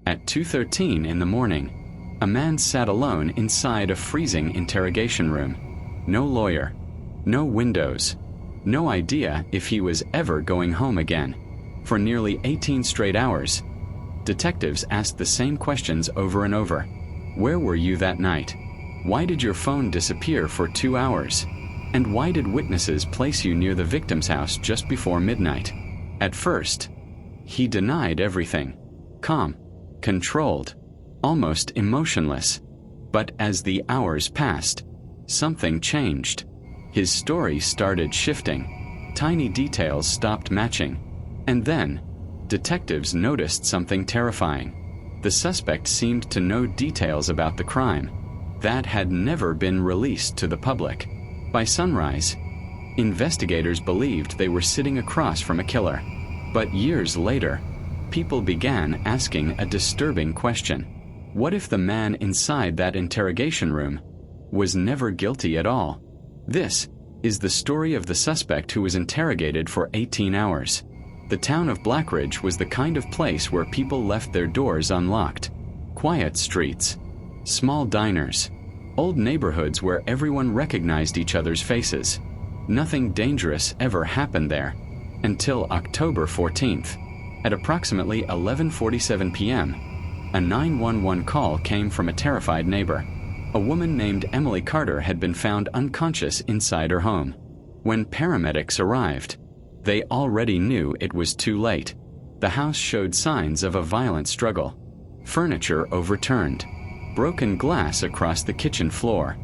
At 2:13 in the morning, a man sat alone inside a freezing interrogation room. No lawyer, no windows, no idea if he was ever going home again. For nearly 18 straight hours, detectives asked the same questions over and over. Where were you that night? Why did your phone disappear for 2 hours? And why did witnesses place you near the victim's house just before midnight? At first, he denied everything. Calm, controlled, almost emotionless. But as the hours passed, something changed. His story started shifting. Tiny details stopped matching. And then, detectives noticed something terrifying. The suspect seemed to know details about the crime that had never been released to the public. By sunrise, investigators believed they were sitting across from a killer. But years later, people began asking a disturbing question. What if the man inside that interrogation room was never guilty at all? This is the story of the suspect who was interrogated for 18 hours. The town of Blackridge was the kind of place where people left their doors unlocked. Quiet streets, small diners, old neighborhoods where everyone recognized each other's faces. Nothing dangerous ever happened there until October 14th. At approximately 11:47 p.m., a 911 call came from a terrified neighbor. A woman named Emily Carter had been found unconscious inside her home. When paramedics arrived, they already knew it was too late. The house showed signs of a violent struggle. Furniture overturned, broken glass across the kitchen floor,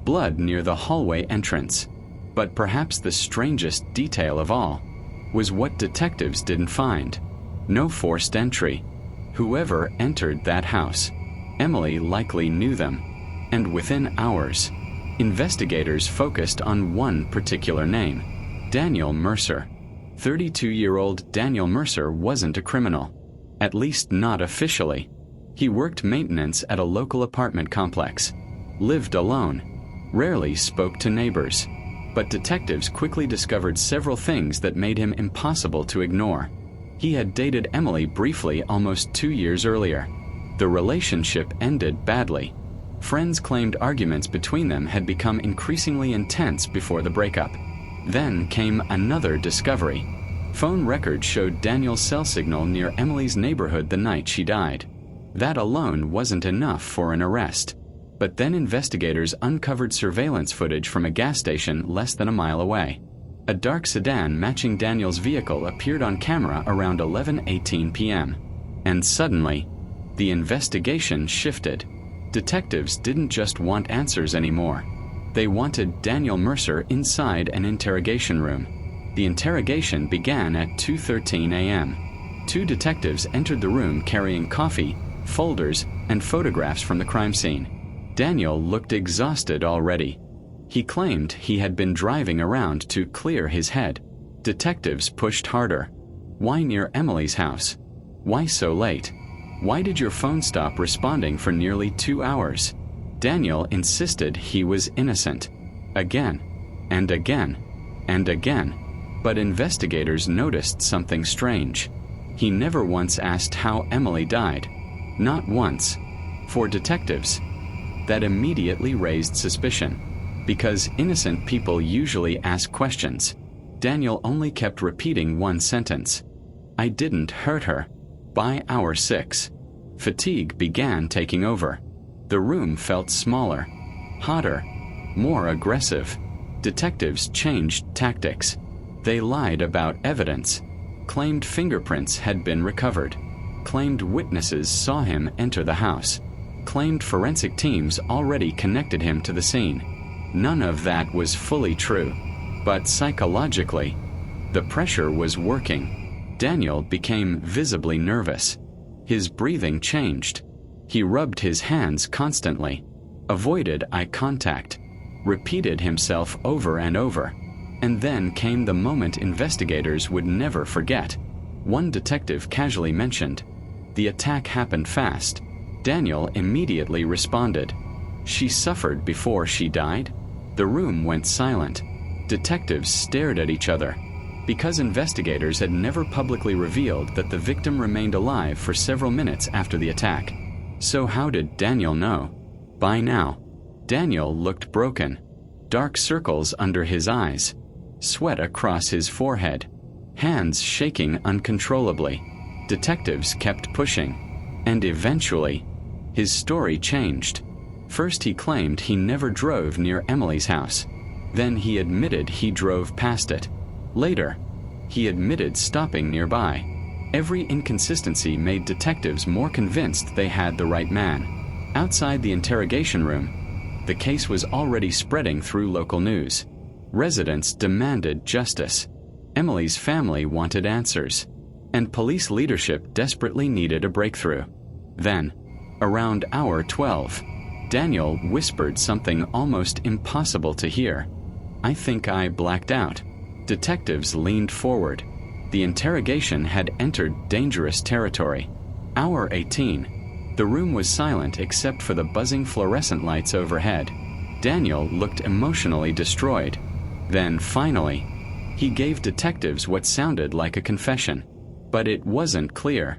blood near the hallway entrance. But perhaps the strangest detail of all was what detectives didn't find. No forced entry. Whoever entered that house, Emily likely knew them. And within hours, investigators focused on one particular name: Daniel Mercer. 32-year-old Daniel Mercer wasn't a criminal, at least not officially. He worked maintenance at a local apartment complex, lived alone, rarely spoke to neighbors. But detectives quickly discovered several things that made him impossible to ignore. He had dated Emily briefly almost 2 years earlier. The relationship ended badly. Friends claimed arguments between them had become increasingly intense before the breakup. Then came another discovery. Phone records showed Daniel's cell signal near Emily's neighborhood the night she died. That alone wasn't enough for an arrest. But then investigators uncovered surveillance footage from a gas station less than a mile away. A dark sedan matching Daniel's vehicle appeared on camera around 11:18 p.m. And suddenly, the investigation shifted. Detectives didn't just want answers anymore. They wanted Daniel Mercer inside an interrogation room. The interrogation began at 2:13 a.m. 2 detectives entered the room carrying coffee, folders, and photographs from the crime scene. Daniel looked exhausted already. He claimed he had been driving around to clear his head. Detectives pushed harder. Why near Emily's house? Why so late? Why did your phone stop responding for nearly 2 hours? Daniel insisted he was innocent. Again, and again, and again. But investigators noticed something strange. He never once asked how Emily died. Not once. For detectives, that immediately raised suspicion. Because innocent people usually ask questions, Daniel only kept repeating one sentence: "I didn't hurt her." By hour 6, fatigue began taking over. The room felt smaller, hotter, more aggressive. Detectives changed tactics. They lied about evidence, claimed fingerprints had been recovered, claimed witnesses saw him enter the house, claimed forensic teams already connected him to the scene. None of that was fully true. But psychologically, the pressure was working. Daniel became visibly nervous. His breathing changed. He rubbed his hands constantly, avoided eye contact, repeated himself over and over. And then came the moment investigators would never forget. One detective casually mentioned, "The attack happened fast." Daniel immediately responded, "She suffered before she died?" The room went silent. Detectives stared at each other. because investigators had never publicly revealed that the victim remained alive for several minutes after the attack. So how did Daniel know? By now, Daniel looked broken. Dark circles under his eyes, sweat across his forehead, hands shaking uncontrollably. Detectives kept pushing, and eventually, his story changed. First he claimed he never drove near Emily's house. Then he admitted he drove past it. Later, he admitted stopping nearby. Every inconsistency made detectives more convinced they had the right man. Outside the interrogation room, the case was already spreading through local news. Residents demanded justice. Emily's family wanted answers. And police leadership desperately needed a breakthrough. Then, around hour 12, Daniel whispered something almost impossible to hear. "I think I blacked out." Detectives leaned forward. The interrogation had entered dangerous territory. Hour 18. The room was silent except for the buzzing fluorescent lights overhead. Daniel looked emotionally destroyed. Then, finally, he gave detectives what sounded like a confession. But it wasn't clear.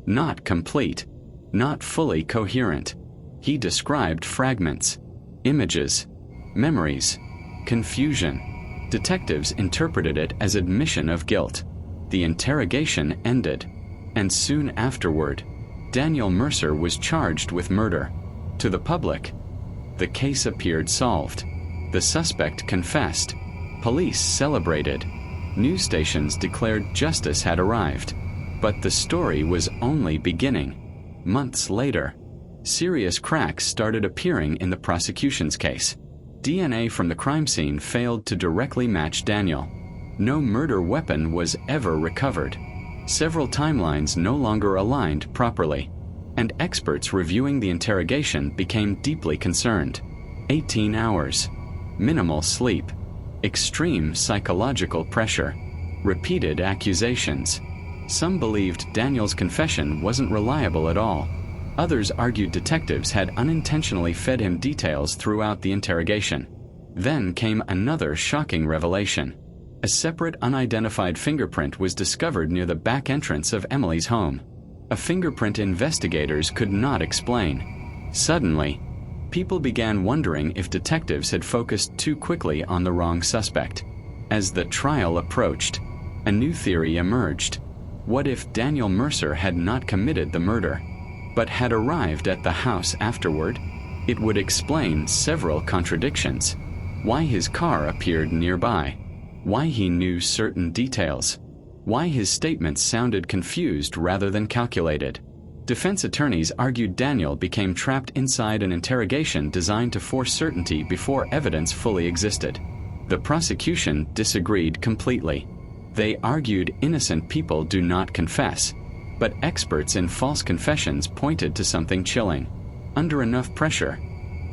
Not complete. Not fully coherent. He described fragments, images, memories, confusion. Detectives interpreted it as admission of guilt. The interrogation ended, and soon afterward, Daniel Mercer was charged with murder. To the public, the case appeared solved. The suspect confessed. Police celebrated. News stations declared justice had arrived. But the story was only beginning. Months later, serious cracks started appearing in the prosecution's case. DNA from the crime scene failed to directly match Daniel. No murder weapon was ever recovered. Several timelines no longer aligned properly. And experts reviewing the interrogation became deeply concerned. 18 hours. Minimal sleep. Extreme psychological pressure. Repeated accusations. Some believed Daniel's confession wasn't reliable at all. Others argued detectives had unintentionally fed him details throughout the interrogation. Then came another shocking revelation. A separate unidentified fingerprint was discovered near the back entrance of Emily's home. A fingerprint investigators could not explain. Suddenly, people began wondering if detectives had focused too quickly on the wrong suspect. As the trial approached, a new theory emerged. What if Daniel Mercer had not committed the murder, but had arrived at the house afterward? It would explain several contradictions. Why his car appeared nearby. Why he knew certain details. Why his statements sounded confused rather than calculated. Defense attorneys argued Daniel became trapped inside an interrogation designed to force certainty before evidence fully existed. The prosecution disagreed completely. They argued innocent people do not confess, but experts in false confessions pointed to something chilling. Under enough pressure,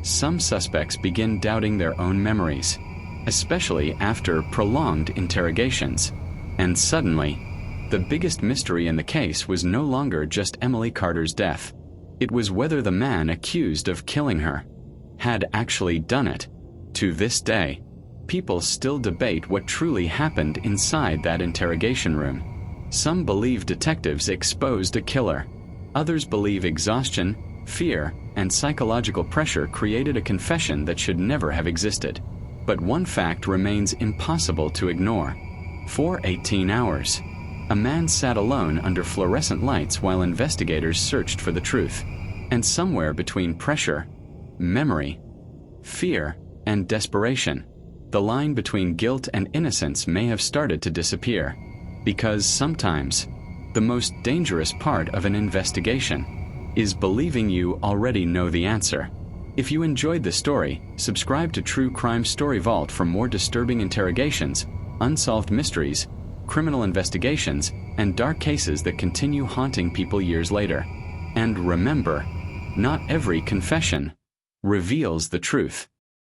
some suspects begin doubting their own memories, especially after prolonged interrogations. And suddenly, the biggest mystery in the case was no longer just Emily Carter's death. It was whether the man accused of killing her had actually done it. To this day, people still debate what truly happened inside that interrogation room. Some believe detectives exposed a killer. Others believe exhaustion, fear, and psychological pressure created a confession that should never have existed. But one fact remains impossible to ignore. For 18 hours, a man sat alone under fluorescent lights while investigators searched for the truth. And somewhere between pressure, memory, fear, and desperation, the line between guilt and innocence may have started to disappear. Because sometimes, the most dangerous part of an investigation is believing you already know the answer. If you enjoyed the story, subscribe to True Crime Story Vault for more disturbing interrogations, unsolved mysteries, criminal investigations, and dark cases that continue haunting people years later. And remember, not every confession reveals the truth.